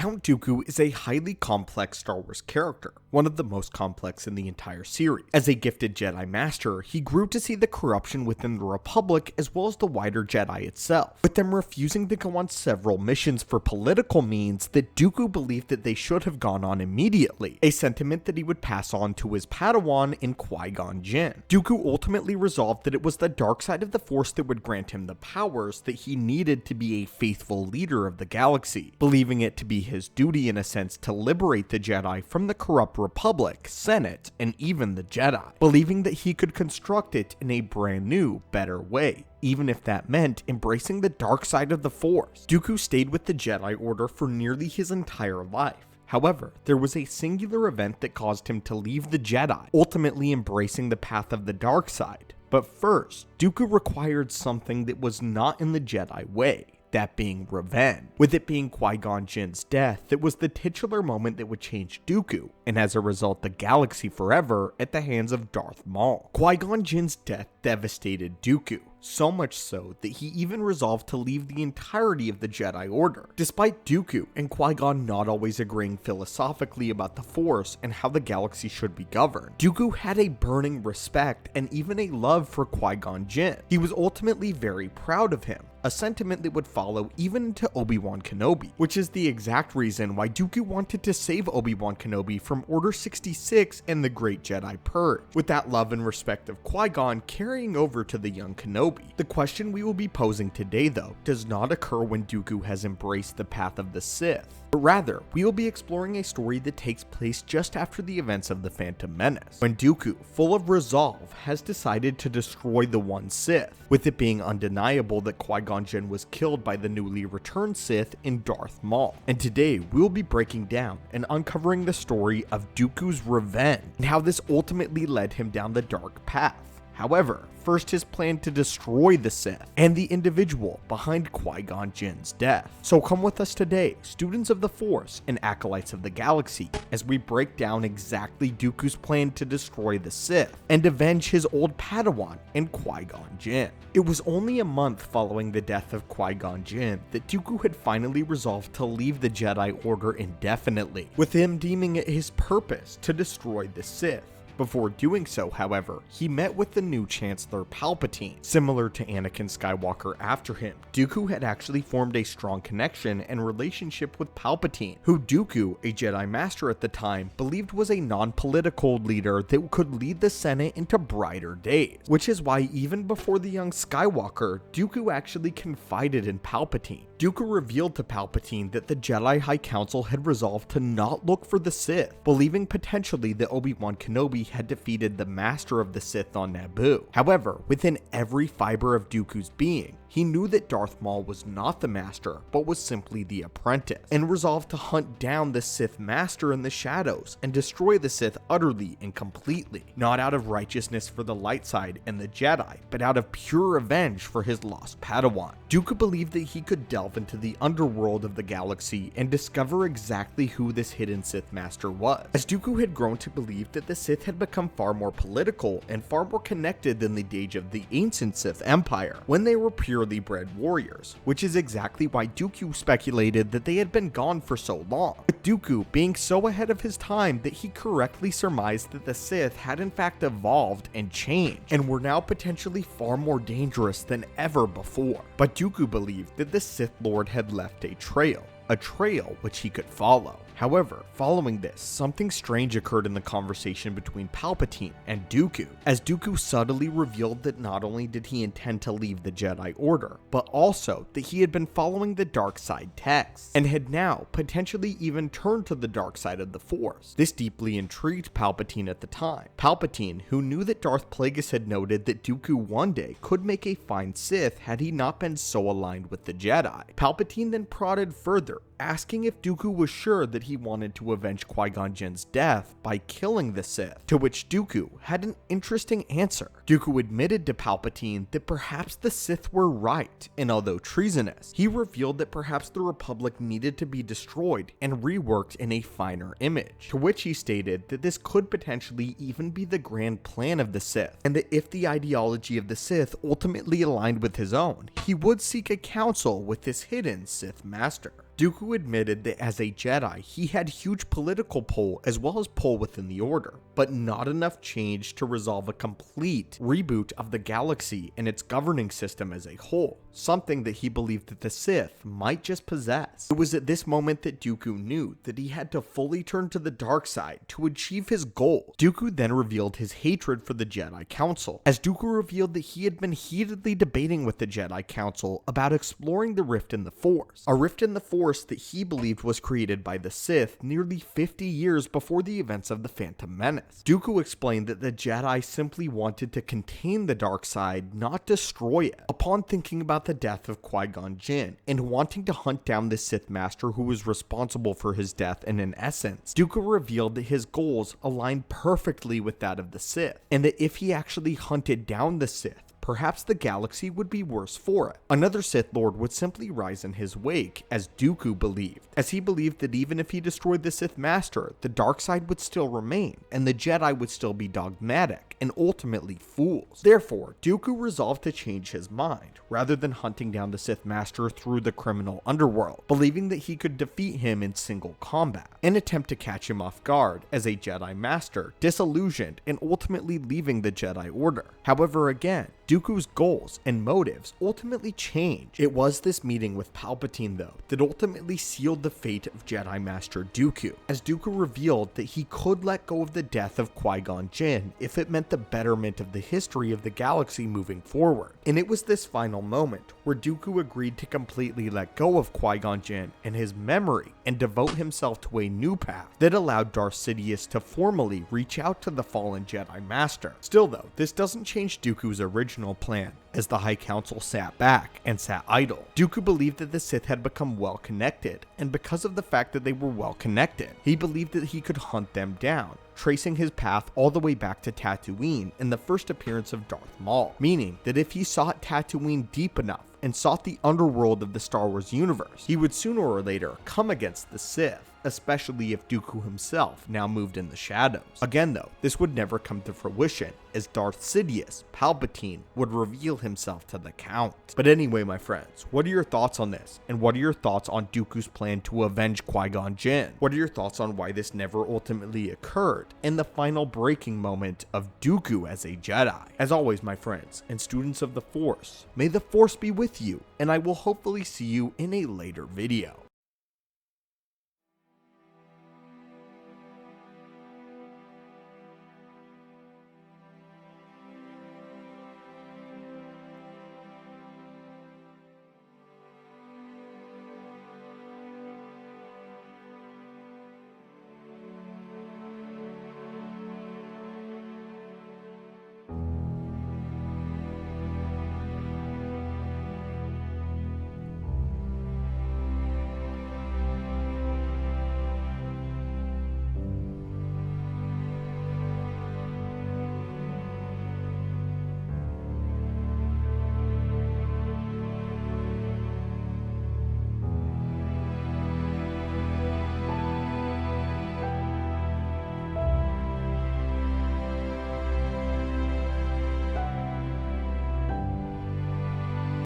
Count Dooku is a highly complex Star Wars character, one of the most complex in the entire series. As a gifted Jedi Master, he grew to see the corruption within the Republic as well as the wider Jedi itself, with them refusing to go on several missions for political means that Dooku believed that they should have gone on immediately, a sentiment that he would pass on to his Padawan in Qui-Gon Jinn. Dooku ultimately resolved that it was the dark side of the Force that would grant him the powers that he needed to be a faithful leader of the galaxy, believing it to be his duty in a sense to liberate the Jedi from the corrupt Republic, Senate, and even the Jedi, believing that he could construct it in a brand new, better way, even if that meant embracing the dark side of the Force. Dooku stayed with the Jedi Order for nearly his entire life. However, there was a singular event that caused him to leave the Jedi, ultimately embracing the path of the dark side. But first, Dooku required something that was not in the Jedi way, that being revenge. With it being Qui-Gon Jinn's death, that was the titular moment that would change Dooku, and as a result the galaxy forever, at the hands of Darth Maul. Qui-Gon Jinn's death devastated Dooku, so much so that he even resolved to leave the entirety of the Jedi Order. Despite Dooku and Qui-Gon not always agreeing philosophically about the Force and how the galaxy should be governed, Dooku had a burning respect and even a love for Qui-Gon Jinn. He was ultimately very proud of him, a sentiment that would follow even into Obi-Wan Kenobi, which is the exact reason why Dooku wanted to save Obi-Wan Kenobi from Order 66 and the Great Jedi Purge, with that love and respect of Qui-Gon carrying over to the young Kenobi. The question we will be posing today, though, does not occur when Dooku has embraced the path of the Sith, but rather, we will be exploring a story that takes place just after the events of the Phantom Menace, when Dooku, full of resolve, has decided to destroy the one Sith, with it being undeniable that Qui-Gon Jinn was killed by the newly returned Sith in Darth Maul. And today, we will be breaking down and uncovering the story of Dooku's revenge, and how this ultimately led him down the dark path. However, first his plan to destroy the Sith and the individual behind Qui-Gon Jinn's death. So come with us today, students of the Force and acolytes of the galaxy, as we break down exactly Dooku's plan to destroy the Sith and avenge his old Padawan and Qui-Gon Jinn. It was only a month following the death of Qui-Gon Jinn that Dooku had finally resolved to leave the Jedi Order indefinitely, with him deeming it his purpose to destroy the Sith. Before doing so, however, he met with the new Chancellor Palpatine. Similar to Anakin Skywalker after him, Dooku had actually formed a strong connection and relationship with Palpatine, who Dooku, a Jedi Master at the time, believed was a non-political leader that could lead the Senate into brighter days. Which is why even before the young Skywalker, Dooku actually confided in Palpatine. Dooku revealed to Palpatine that the Jedi High Council had resolved to not look for the Sith, believing potentially that Obi-Wan Kenobi had defeated the Master of the Sith on Naboo. However, within every fiber of Dooku's being, he knew that Darth Maul was not the Master, but was simply the apprentice, and resolved to hunt down the Sith Master in the shadows and destroy the Sith utterly and completely, not out of righteousness for the light side and the Jedi, but out of pure revenge for his lost Padawan. Dooku believed that he could delve into the underworld of the galaxy and discover exactly who this hidden Sith Master was, as Dooku had grown to believe that the Sith had become far more political and far more connected than the days of the ancient Sith Empire, when they were purely bred warriors, which is exactly why Dooku speculated that they had been gone for so long, with Dooku being so ahead of his time that he correctly surmised that the Sith had in fact evolved and changed, and were now potentially far more dangerous than ever before. But Dooku believed that the Sith Lord had left a trail which he could follow. However, following this, something strange occurred in the conversation between Palpatine and Dooku, as Dooku subtly revealed that not only did he intend to leave the Jedi Order, but also that he had been following the dark side texts, and had now potentially even turned to the dark side of the Force. This deeply intrigued Palpatine at the time. Palpatine, who knew that Darth Plagueis had noted that Dooku one day could make a fine Sith had he not been so aligned with the Jedi. Palpatine then prodded further, asking if Dooku was sure that he wanted to avenge Qui-Gon Jinn's death by killing the Sith, to which Dooku had an interesting answer. Dooku admitted to Palpatine that perhaps the Sith were right, and although treasonous, he revealed that perhaps the Republic needed to be destroyed and reworked in a finer image, to which he stated that this could potentially even be the grand plan of the Sith, and that if the ideology of the Sith ultimately aligned with his own, he would seek a council with this hidden Sith Master. Dooku admitted that as a Jedi, he had huge political pull as well as pull within the Order, but not enough change to resolve a complete reboot of the galaxy and its governing system as a whole, something that he believed that the Sith might just possess. It was at this moment that Dooku knew that he had to fully turn to the dark side to achieve his goal. Dooku then revealed his hatred for the Jedi Council, as Dooku revealed that he had been heatedly debating with the Jedi Council about exploring the rift in the Force, a rift in the Force that he believed was created by the Sith nearly 50 years before the events of the Phantom Menace. Dooku explained that the Jedi simply wanted to contain the dark side, not destroy it. Upon thinking about the death of Qui-Gon Jinn and wanting to hunt down the Sith Master who was responsible for his death, and in essence, Dooku revealed that his goals aligned perfectly with that of the Sith, and that if he actually hunted down the Sith, perhaps the galaxy would be worse for it. Another Sith Lord would simply rise in his wake, as Dooku believed, as he believed that even if he destroyed the Sith Master, the dark side would still remain, and the Jedi would still be dogmatic and ultimately fools. Therefore, Dooku resolved to change his mind, rather than hunting down the Sith Master through the criminal underworld, believing that he could defeat him in single combat, and attempt to catch him off guard as a Jedi Master, disillusioned and ultimately leaving the Jedi Order. However, again, Dooku's goals and motives ultimately changed. It was this meeting with Palpatine, though, that ultimately sealed the fate of Jedi Master Dooku, as Dooku revealed that he could let go of the death of Qui-Gon Jinn if it meant the betterment of the history of the galaxy moving forward. And it was this final moment where Dooku agreed to completely let go of Qui-Gon Jinn and his memory and devote himself to a new path that allowed Darth Sidious to formally reach out to the fallen Jedi Master. Still though, this doesn't change Dooku's original plan, as the High Council sat back and sat idle. Dooku believed that the Sith had become well connected, and because of the fact that they were well connected, he believed that he could hunt them down, tracing his path all the way back to Tatooine in the first appearance of Darth Maul, meaning that if he sought Tatooine deep enough and sought the underworld of the Star Wars universe, he would sooner or later come against the Sith, especially if Dooku himself now moved in the shadows. Again though, this would never come to fruition, as Darth Sidious, Palpatine, would reveal himself to the Count. But anyway, my friends, what are your thoughts on this? And what are your thoughts on Dooku's plan to avenge Qui-Gon Jinn? What are your thoughts on why this never ultimately occurred, and the final breaking moment of Dooku as a Jedi? As always, my friends and students of the Force, may the Force be with you, and I will hopefully see you in a later video.